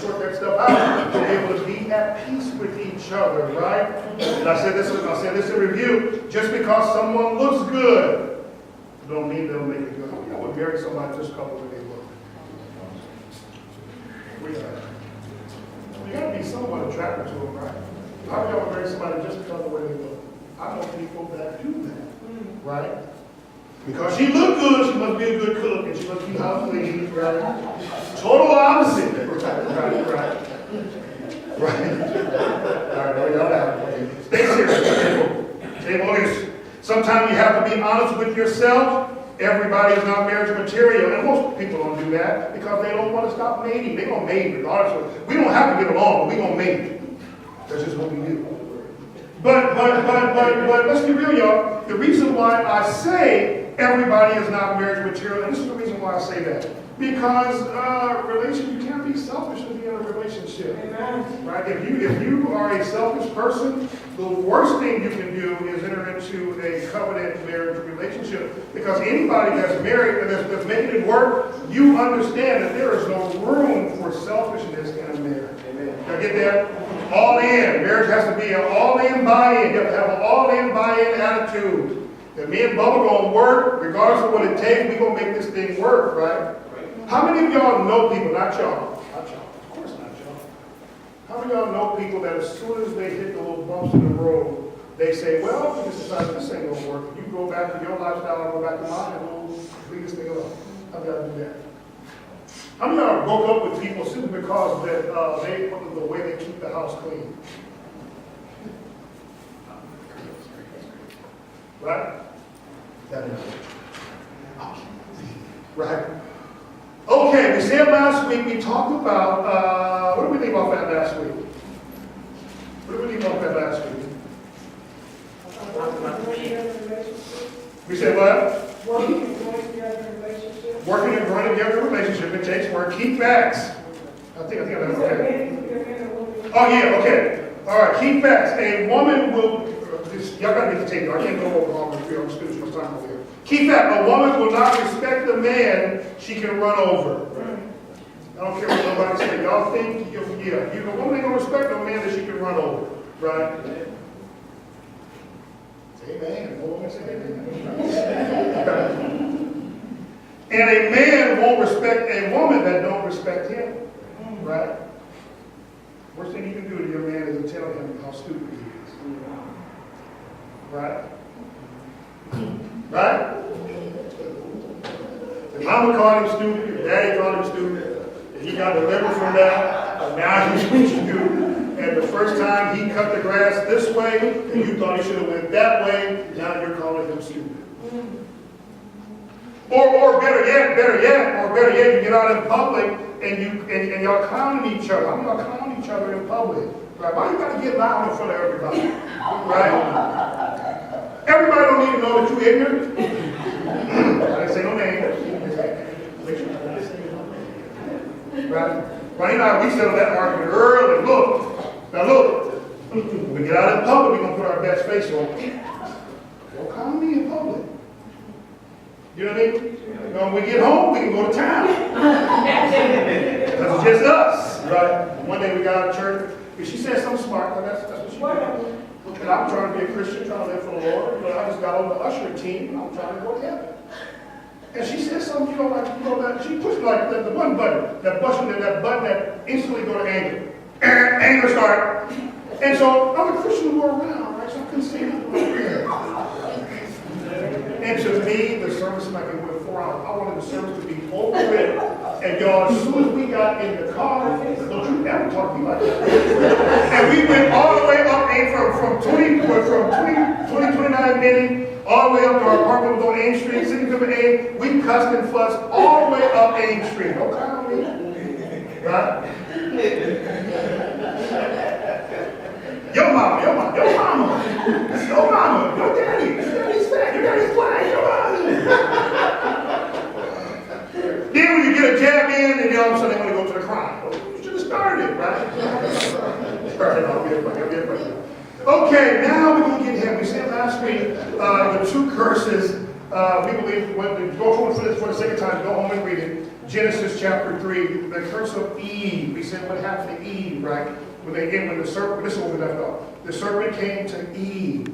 sort that stuff out to be able to be at peace with each other, right? And I said this in review. Just because someone looks good, don't mean they'll make it good. I would marry somebody just a couple of days look. You got to be somewhat attracted to them, right? How can y'all marry somebody just because of the way they look? I know people that do that, right? Because she looked good, she must be a good cook, and she must be house clean, right? Total opposite. Right. All right, y'all out. Stay serious. Table is. Sometimes you have to be honest with yourself. Everybody is not marriage material, and most people don't do that because they don't want to stop mating. They're going to mate regardless. We don't have to get along, but we're going to mate. That's just what we do. But let's be real, y'all. The reason why I say everybody is not marriage material, and this is the reason why I say that. Because you can't be selfish to be in a relationship. Amen. Right? If you are a selfish person, the worst thing you can do is enter into a covenant marriage relationship. Because anybody that's married and that's making it work, you understand that there is no room for selfishness in a marriage. Amen. Y'all get that? All in. Marriage has to be an all-in buy-in. You have to have an all-in buy-in attitude. That me and Bubba gonna work, regardless of what it takes, we gonna make this thing work, right? How many of y'all know people, not y'all, of course not y'all. How many of y'all know people that as soon as they hit the little bumps in the road, they say, well, we just decided this ain't gonna work. You go back to your lifestyle, I'll go back to mine, and we'll clean this thing up. How many of y'all do that? How many of y'all broke up with people simply because that the way they keep the house clean? Right? That is right. Okay, we said last week, we talked about, what did we leave off at last week? What did we leave off at last week? We said what? Working and growing together in relationship. Working and growing together in relationship. It takes work. Key facts. I think I know. Okay. Oh yeah, okay. All right, key facts. A woman will, y'all gotta get the tape. I can't go over all the three. I'm spending too much time over here. Keep that. A woman will not respect the man she can run over. I don't care what nobody says. Y'all think, a woman ain't gonna respect no man that she can run over. Right? Say amen. No woman say amen. And a man won't respect a woman that don't respect him. Right? Worst thing you can do to your man is to tell him how stupid he is. Right? Right? If mama called him stupid, if daddy called him stupid, if he got delivered from that, now he's what you do. And the first time he cut the grass this way, and you thought he should have went that way, now you're calling him stupid. Or better yet, you get out in public and y'all clowning each other. How many of y'all clown each other in public? Right? Why you gotta get loud in front of everybody? Right? Everybody don't need to know that you're ignorant. I didn't say no name. Right? Ronnie and I, we settled that argument early. Look. When we get out in public, we're going to put our best face on. Don't call me in public. You know what I mean? When we get home, we can go to town. Because it's just us. Right? One day we got out of church. She said something smart. That's what she did. And I'm trying to be a Christian, trying to live for the Lord. But I just got on the usher team, and I'm trying to go to heaven. And she said something, that she pushed like the one button, that button that instantly go to anger. And anger started. And so I'm a Christian who are around, right? So I couldn't say nothing. And to me, the service might be went 4 hours. I wanted the service to be over with. And y'all, as soon as we got in the car, don't you ever talk to me like that. And we went all the way up from 29 Minnie, all the way up to our apartment was on Ames Street, 67A. We cussed and fussed all the way up Ames Street. Don't count on me. Right? Your mama, your daddy's fat, your daddy's black, your mama. Then when you get a jab in, and all of a sudden they want to go to the crime. Well, you should have started it, right? Started off here, okay, now we're going to get him. We said last week, the 2 curses, we believe, when we go home for the second time, go home and read it. Genesis chapter 3, the curse of Eve. We said what happened to Eve, right? When the serpent, this is what we left off. The serpent came to Eve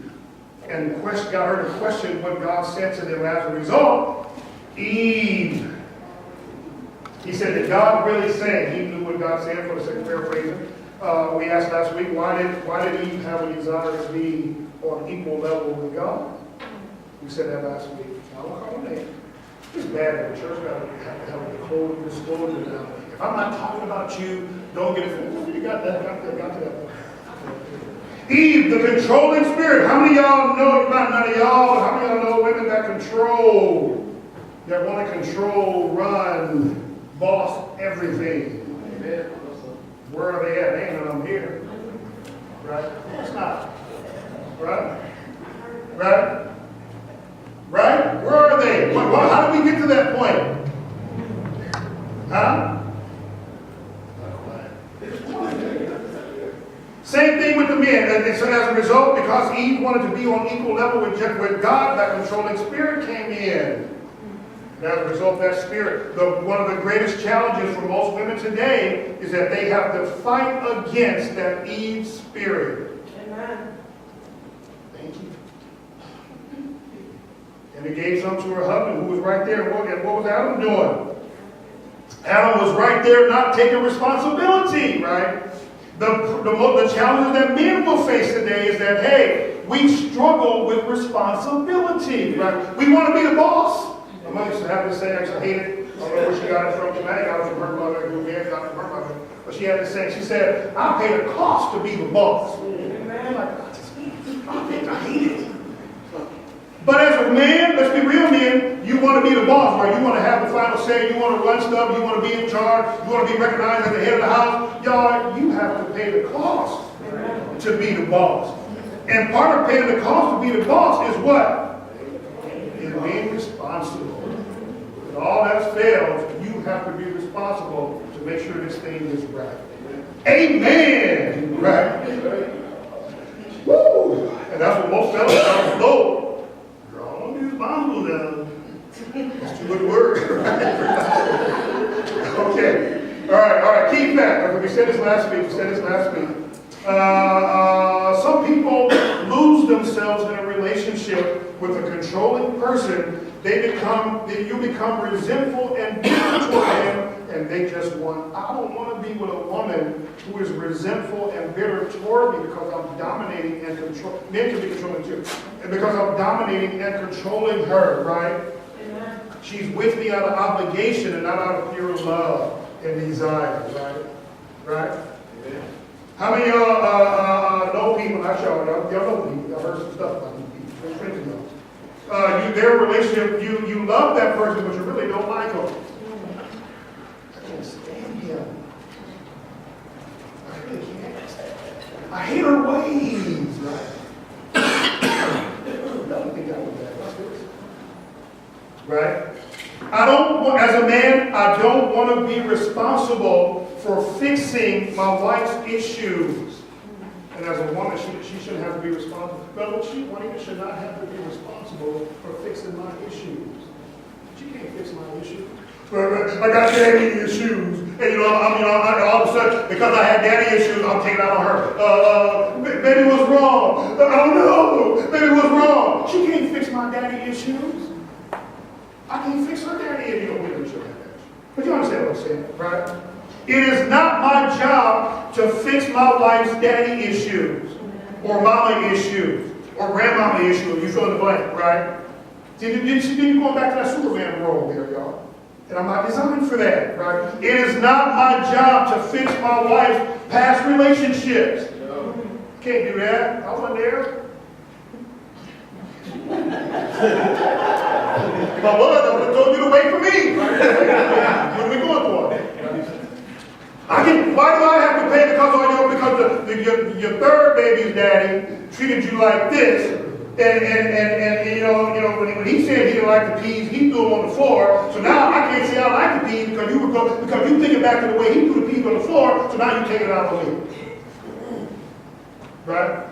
and got her to question what God said to them. As a result, Eve, he said, did God really say? He knew what God said, for the sake of paraphrasing. We asked last week, why did Eve have a desire to be on equal level with God? We said that last week. It's bad that the church got to have a disclosure now. If I'm not talking about you, don't get offended. You got that, got to that. Eve, the controlling spirit. How many of y'all know, not none of y'all, how many of y'all know women that control, that want to control, run, boss everything? Amen. Where are they at? They ain't none of them here. Right? It's not. Right? Right? Right? Where are they? How did we get to that point? Huh? Same thing with the men. And so as a result, because Eve wanted to be on equal level with God, that controlling spirit came in. And as a result of that spirit, one of the greatest challenges for most women today is that they have to fight against that Eve spirit. Amen. Thank you. And he gave some to her husband who was right there. And what was Adam doing? Adam was right there not taking responsibility, right? The challenges that men will face today is that, hey, we struggle with responsibility, right? We want to be the boss. My mother used to have this saying, I used to hate it. I don't know where she got it from tonight. I got it from her mother, who got it from her mother. But she had this saying, she said, I pay the cost to be the boss. I'm like, I hate it. But as a man, let's be real men, you want to be the boss, right? You want to have the final say, you want to run stuff, you want to be in charge, you want to be recognized as the head of the house. Y'all, you have to pay the cost to be the boss. And part of paying the cost to be the boss is what? Is being responsible. If all else fails, you have to be responsible to make sure this thing is right. Amen! Right? Woo! And that's what most fellas don't know. Responsible now. That's too good word. Okay. All right. Key fact. We said this last week. Some people lose themselves in a relationship with a controlling person. You become resentful and bitter toward them, and they just want, I don't want to be with a woman who is resentful and bitter toward me because I'm dominating and controlling. Men can be controlling too. And because I'm dominating and controlling her, right? Amen. She's with me out of obligation and not out of pure love and desire, right? Right? Amen. How many of y'all know people, not y'all know people, y'all heard some stuff about these people, they're friends of y'all. Their relationship, you love that person, but you really don't like them. I can't stand him. I really can't. I hate her ways, right? Don't think I would that. Right? As a man, I don't want to be responsible for fixing my wife's issues. And as a woman, she shouldn't have to be responsible. But Juanita should not have to be responsible for fixing my issues. She can't fix my issues. I got daddy issues. And all of a sudden, because I had daddy issues, I'm taking out on her. Baby, what's wrong? Oh no, baby, what's wrong? She can't fix my daddy issues. I can't fix her daddy issues. But you understand what I'm saying, right? It is not my job to fix my wife's daddy issues, or mama issues, or grandmama issues. You fill in the blank, right? See, you're going back to that Superman role there, y'all. And I'm not designed for that, right? It is not my job to fix my wife's past relationships. No. Can't do that. I wasn't there. If I was, I would have told you to wait for me. Right? What are we going for? Why do I have to pay because your third baby's daddy treated you like this, and when he said he didn't like the peas, he threw them on the floor. So now I can't say I like the peas because you thinking back to the way he threw the peas on the floor. So now you take it out on me, right?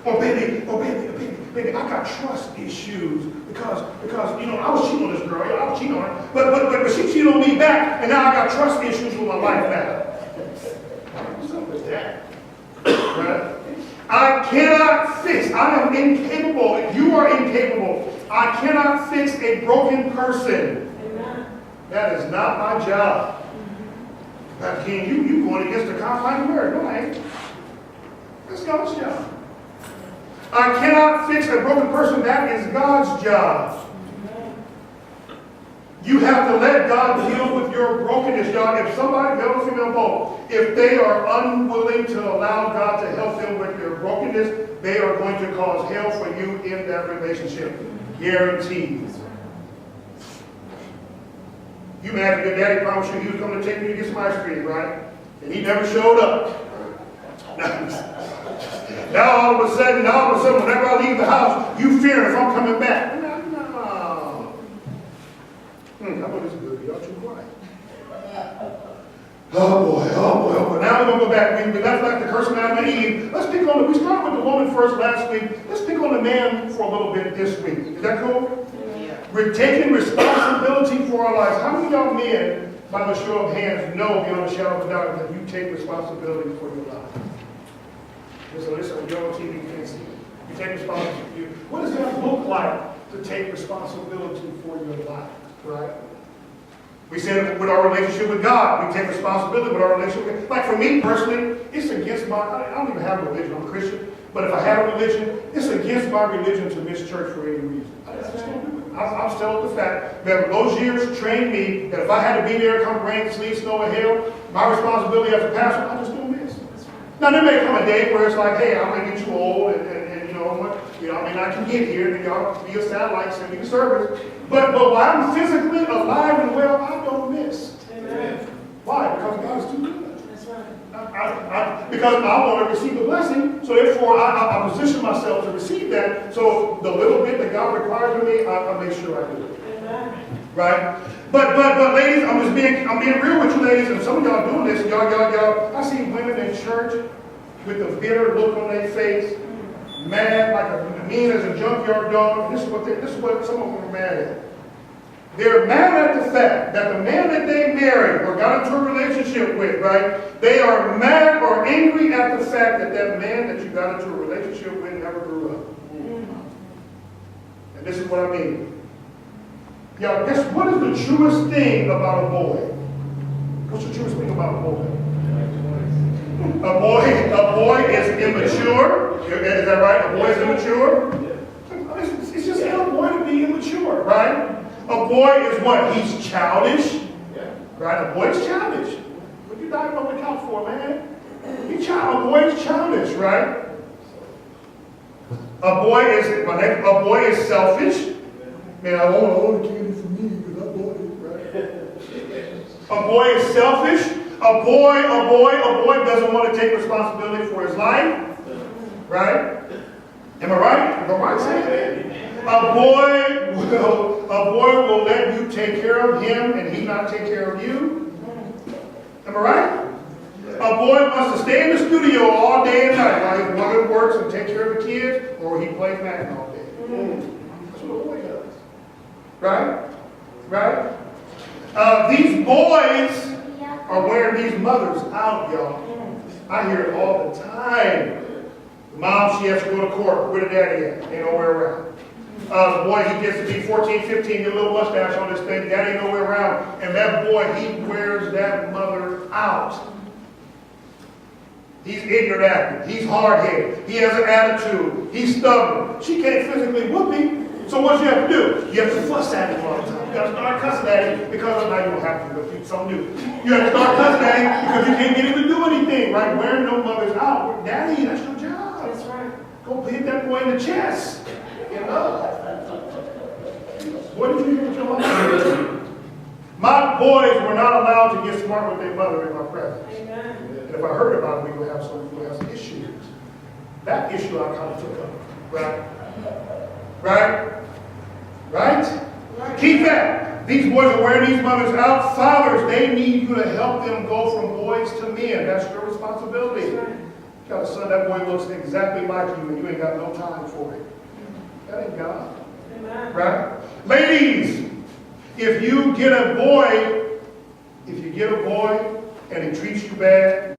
Baby, I got trust issues because I was cheating on this girl. I was cheating on her, but she cheated on me back, and now I got trust issues with my life now. What's up with that? Right? I cannot fix. I am incapable. You are incapable. I cannot fix a broken person. Amen. That is not my job. Pastor King, you going against the confines of marriage? No, I ain't. That's God's job. I cannot fix a broken person. That is God's job. You have to let God deal with your brokenness, y'all. If somebody, male or female both, if they are unwilling to allow God to help them with their brokenness, they are going to cause hell for you in that relationship. Guaranteed. You imagine your daddy promised you he was going to take you to get some ice cream, right? And he never showed up. Now all of a sudden, whenever I leave the house, you fear if I'm coming back. No. I know this is good. Y'all too quiet. Oh boy. Now we're going to go back. We left like the curse of Adam and Eve. Let's pick on we started with the woman first last week. Let's pick on the man for a little bit this week. Is that cool? Yeah. We're taking responsibility for our lives. How many of y'all men, by the show of hands, know beyond a shadow of a doubt that you take responsibility for your life? Listen, you're on TV, you can't see it. You take responsibility. What does that look like to take responsibility for your life? Right? We said with our relationship with God, we take responsibility with our relationship with, like for me personally, it's against I don't even have a religion, I'm a Christian, but if I had a religion, it's against my religion to miss church for any reason. I just don't do it. I'm still with the fact that those years trained me that if I had to be there, come rain, sleet, snow, or hail, my responsibility as a pastor, I just don't miss. Now there may come a day where it's like, hey, I'm going to get too old, and I can get here, and y'all be a satellite, send me to service. But while I'm physically alive and well, I don't miss. Amen. Why? Because God is too good. That's right. Because I want to receive the blessing, so therefore I position myself to receive that. So the little bit that God requires of me, I make sure I do it. Amen. Right? But ladies, I'm being real with you ladies, and some of y'all doing this, y'all. I see women in church with a bitter look on their face, mad like mean as a junkyard dog. This is what some of them are mad at. They're mad at the fact that the man that they married or got into a relationship with, right? They are mad or angry at the fact that that man that you got into a relationship with never grew up. And this is what I mean. Y'all, guess what is the truest thing about a boy? What's the truest thing about a boy? A boy is immature. Is that right? A boy is immature. It's just a boy to be immature, right? A boy is what? He's childish. Right? A boy is childish. What are you diving on the couch for, man? A boy is childish, right? A boy is selfish. Man, I want all the candy for me because I bought it, right? A boy is selfish. A boy doesn't want to take responsibility for his life. Right? Am I right? Am I right saying that? A boy will let you take care of him and he not take care of you. Am I right? A boy wants to stay in the studio all day and night while his mother works and takes care of the kids, or he plays Madden all day. That's what a boy does. Right? Right? These boys are wearing these mothers out, y'all. I hear it all the time. Mom, she has to go to court. Where the daddy at? Ain't nowhere around. The boy, he gets to be 14, 15, get a little mustache on this thing. Daddy ain't nowhere around. And that boy, he wears that mother out. He's ignorant acting. He's hard-headed. He has an attitude. He's stubborn. She can't physically whoop me. So what you have to do? You have to fuss at him all the time. You got to start cussing at him because now you don't have to, but it's something new. You have to start cussing at him because you can't get him to do anything, right? Wearing no mothers out. Daddy, that's your job. That's right. Go hit that boy in the chest. Get up. What did you do with your mother? My boys were not allowed to get smart with their mother in my presence. Amen. And if I heard about it, we would have some issues. That issue I kind of took up. Right? Right? Right? Keep that. These boys are wearing these mothers out. Fathers, they need you to help them go from boys to men. That's your responsibility. got a son, that boy looks exactly like you, and you ain't got no time for it. That ain't God. Amen. Right? Ladies, if you get a boy and he treats you bad,